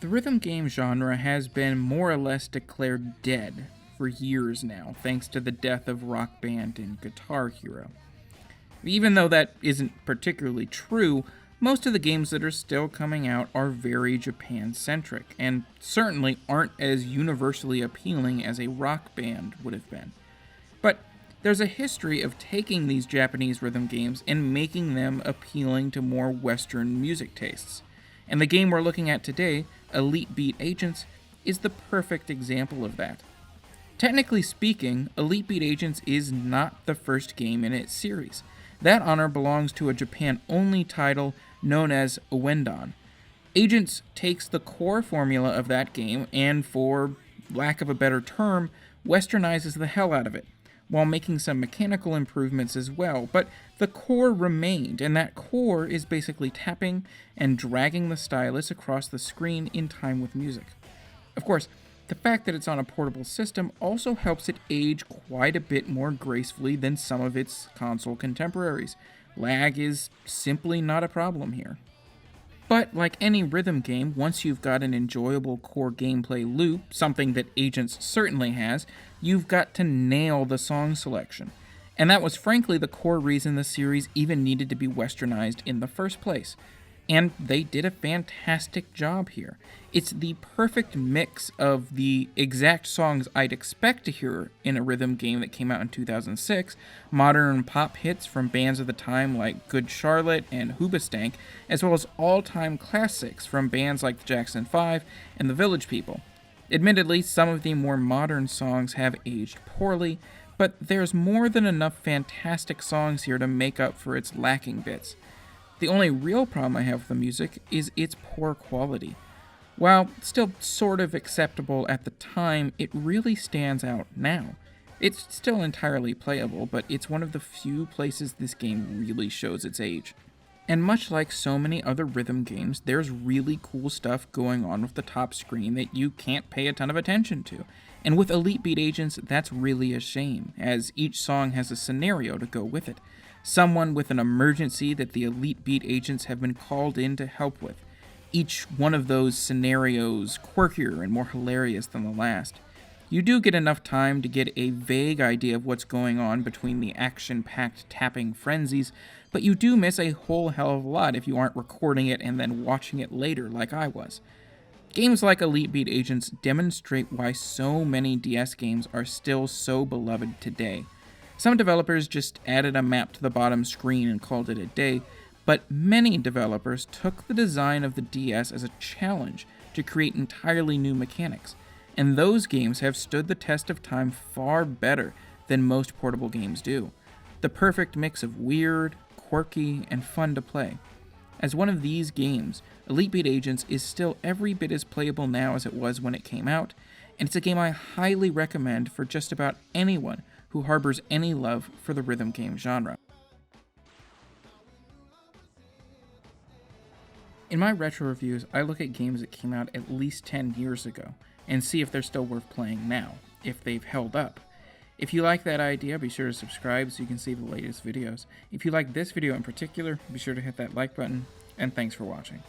The rhythm game genre has been more or less declared dead for years now, thanks to the death of Rock Band and Guitar Hero. Even though that isn't particularly true, most of the games that are still coming out are very Japan-centric, and certainly aren't as universally appealing as a Rock Band would have been. But there's a history of taking these Japanese rhythm games and making them appealing to more Western music tastes. And the game we're looking at today, Elite Beat Agents, is the perfect example of that. Technically speaking, Elite Beat Agents is not the first game in its series. That honor belongs to a Japan-only title known as Uendon. Agents takes the core formula of that game and, for lack of a better term, westernizes the hell out of it, while making some mechanical improvements as well, but the core remained, and that core is basically tapping and dragging the stylus across the screen in time with music. Of course, the fact that it's on a portable system also helps it age quite a bit more gracefully than some of its console contemporaries. Lag is simply not a problem here. But like any rhythm game, once you've got an enjoyable core gameplay loop, something that Agents certainly has, you've got to nail the song selection. And that was frankly the core reason the series even needed to be westernized in the first place. And they did a fantastic job here. It's the perfect mix of the exact songs I'd expect to hear in a rhythm game that came out in 2006, modern pop hits from bands of the time like Good Charlotte and Hoobastank, as well as all-time classics from bands like the Jackson 5 and the Village People. Admittedly, some of the more modern songs have aged poorly, but there's more than enough fantastic songs here to make up for its lacking bits. The only real problem I have with the music is its poor quality. While still sort of acceptable at the time, it really stands out now. It's still entirely playable, but it's one of the few places this game really shows its age. And much like so many other rhythm games, there's really cool stuff going on with the top screen that you can't pay a ton of attention to. And with Elite Beat Agents, that's really a shame, as each song has a scenario to go with it. Someone with an emergency that the Elite Beat Agents have been called in to help with. Each one of those scenarios quirkier and more hilarious than the last. You do get enough time to get a vague idea of what's going on between the action-packed tapping frenzies, but you do miss a whole hell of a lot if you aren't recording it and then watching it later like I was. Games like Elite Beat Agents demonstrate why so many DS games are still so beloved today. Some developers just added a map to the bottom screen and called it a day, but many developers took the design of the DS as a challenge to create entirely new mechanics, and those games have stood the test of time far better than most portable games do. The perfect mix of weird, quirky, and fun to play. As one of these games, Elite Beat Agents is still every bit as playable now as it was when it came out, and it's a game I highly recommend for just about anyone who harbors any love for the rhythm game genre. In my retro reviews, I look at games that came out at least 10 years ago, and see if they're still worth playing now, if they've held up. If you like that idea, be sure to subscribe so you can see the latest videos. If you like this video in particular, be sure to hit that like button, and thanks for watching.